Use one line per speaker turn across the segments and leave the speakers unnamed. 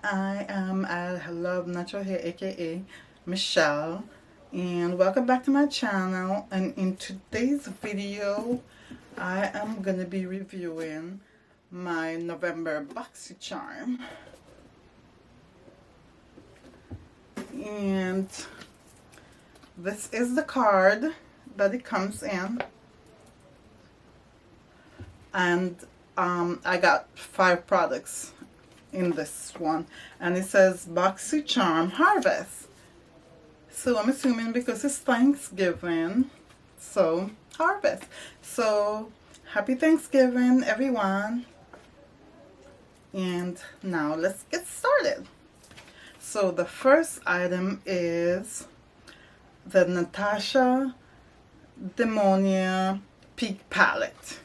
I love natural hair, aka Michelle, and welcome back to my channel. And in today's video I am gonna be reviewing my November BOXYCHARM, and this is the card that it comes in. And I got 5 products in this one, and it says BOXYCHARM Harvest. So I'm assuming because it's Thanksgiving, so harvest. So happy Thanksgiving, everyone. And now let's get started. So the first item is the Natasha Demonia Peak Palette.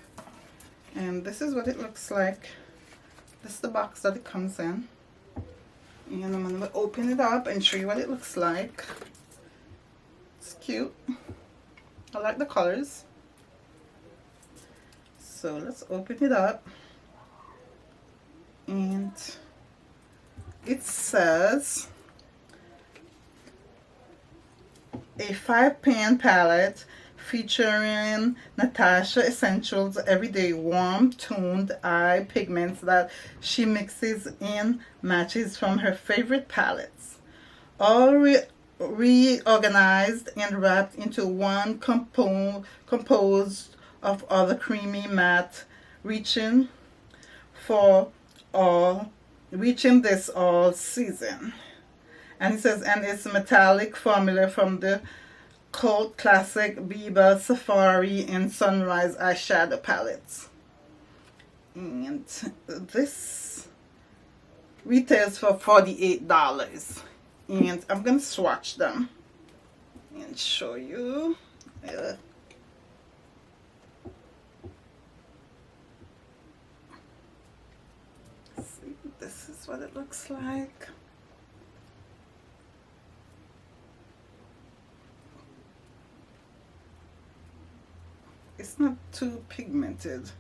And this is what it looks like. This is the box that it comes in. And I'm going to open it up and show you what it looks like. It's cute. I like the colors. So let's open it up. And it says a 5-pan palette featuring Natasha Essentials Everyday Warm Toned Eye Pigments that she mixes in matches from her favorite palettes, all reorganized and wrapped into one composed of other creamy matte, reaching this all season. And it says, and it's a metallic formula from the cult classic Biba, Safari, and Sunrise eyeshadow palettes. And this retails for $48. And I'm going to swatch them and show you. See, this is what it looks like. It's not too pigmented,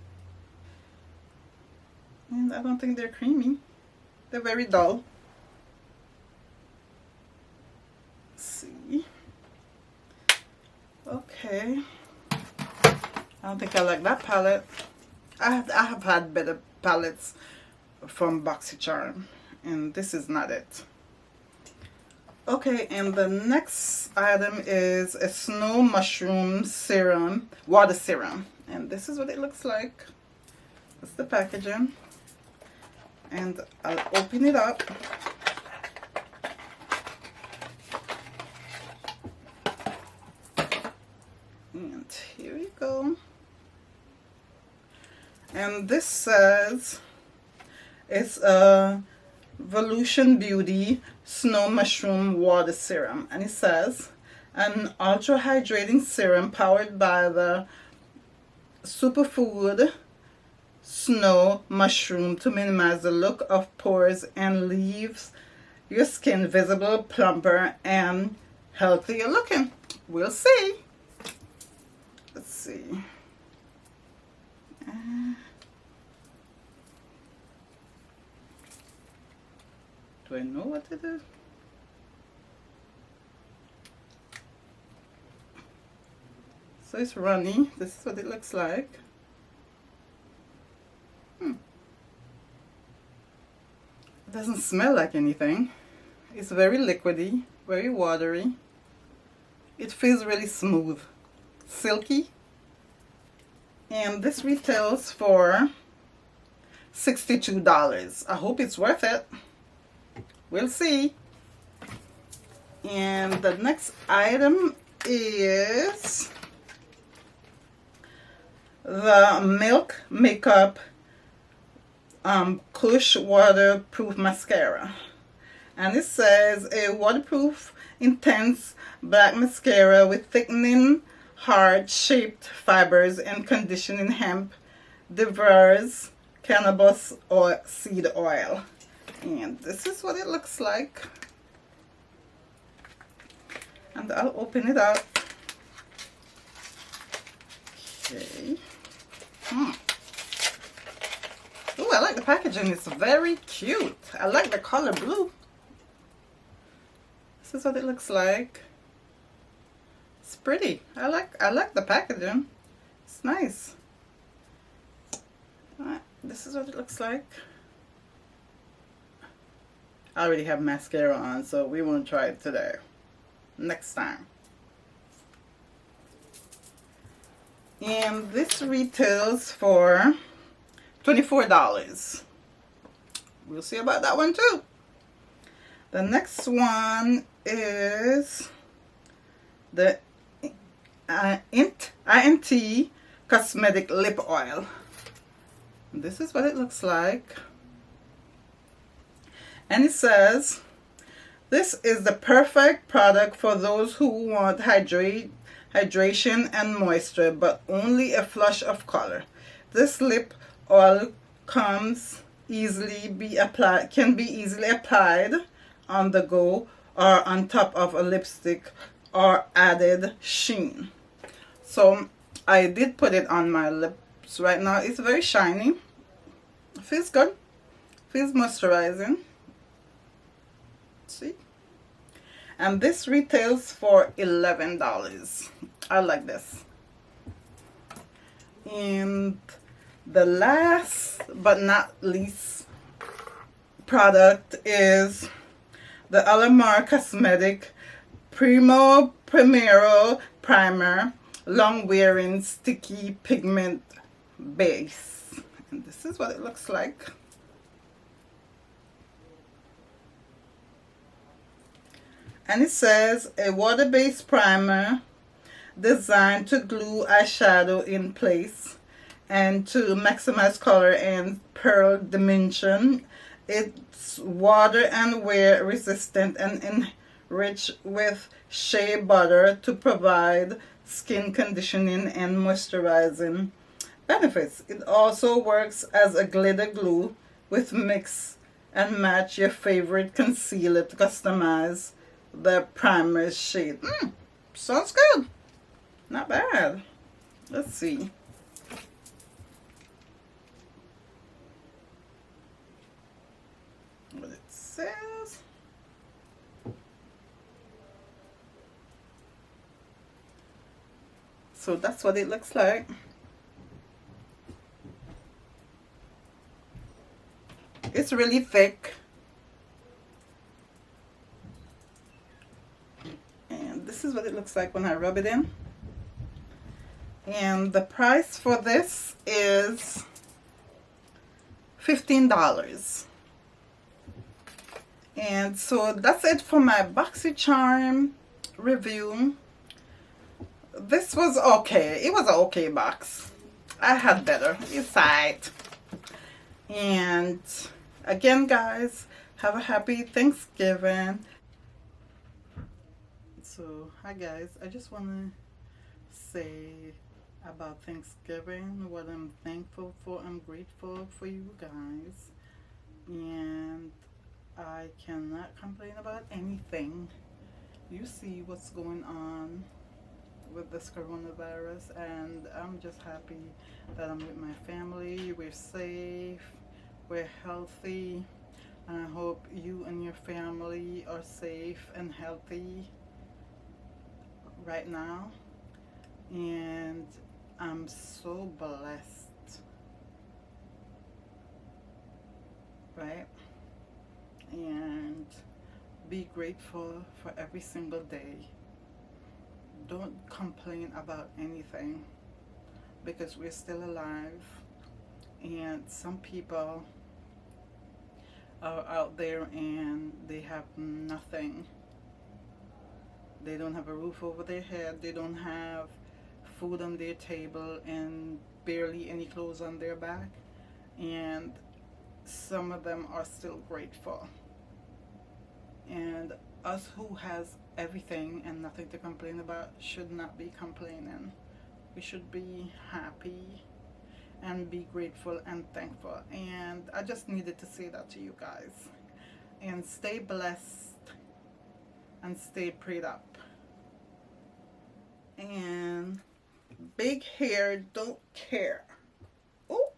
and I don't think they're creamy. They're very dull. Let's see. Okay, I don't think I like that palette. I have had better palettes from BOXYCHARM, and this is not it. Okay, and the next item is a snow mushroom serum, water serum. And this is what it looks like. That's the packaging. And I'll open it up. And here we go. And this says it's a Volution Beauty Snow Mushroom Water Serum, and it says an ultra hydrating serum powered by the superfood snow mushroom to minimize the look of pores and leaves your skin visible, plumper, and healthier looking. We'll see. Let's see. Do I know what it is? So it's runny. This is what it looks like. It doesn't smell like anything. It's very liquidy, very watery. It feels really smooth, silky. And this retails for $62. I hope it's worth it. We'll see. And the next item is the Milk Makeup Kush Waterproof Mascara. And it says a waterproof, intense black mascara with thickening, heart-shaped fibers and conditioning hemp, diverse cannabis or seed oil. And this is what it looks like. And I'll open it up. Okay. Oh, I like the packaging is very cute. I like the color blue. This is what it looks like. It's pretty. I like the packaging. It's nice. This is what it looks like. I already have mascara on, so we won't try it today. Next time. And this retails for $24. We'll see about that one too. The next one is the INT Cosmetic Lip Oil. This is what it looks like. And it says, this is the perfect product for those who want hydration and moisture, but only a flush of color. This lip oil can be easily applied on the go or on top of a lipstick or added sheen. So I did put it on my lips right now. It's very shiny. Feels good. Feels moisturizing. See? And this retails for $11. I like this. And the last but not least product is the Alamar Cosmetic Primero Primer Long Wearing Sticky Pigment Base. And this is what it looks like. And it says a water-based primer designed to glue eyeshadow in place and to maximize color and pearl dimension. It's water and wear resistant and enriched with shea butter to provide skin conditioning and moisturizing benefits. It also works as a glitter glue with mix and match your favorite concealer to customize the primer shade. Sounds good. Not bad. Let's see. What it says. So that's what it looks like. It's really thick. And this is what it looks like when I rub it in. And the price for this is $15. And so that's it for my BOXYCHARM review. This was okay. It was an okay box. I had better. It's alright. And again, guys, have a happy Thanksgiving. So, hi guys. I just want to say about Thanksgiving, what I'm thankful for. I'm grateful for you guys. And I cannot complain about anything. You see what's going on with this coronavirus, and I'm just happy that I'm with my family. We're safe, we're healthy, and I hope you and your family are safe and healthy right now. And I'm so blessed, right? And be grateful for every single day. Don't complain about anything, because we're still alive, and some people are out there and they have nothing. They don't have a roof over their head, they don't have food on their table, and barely any clothes on their back, and some of them are still grateful. And us who has everything and nothing to complain about should not be complaining. We should be happy and be grateful and thankful. And I just needed to say that to you guys. And stay blessed and stay prayed up. And big hair don't care. Oh,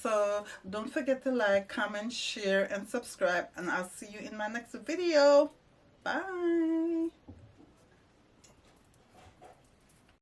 So don't forget to like, comment, share, and subscribe. And I'll see you in my next video. Bye.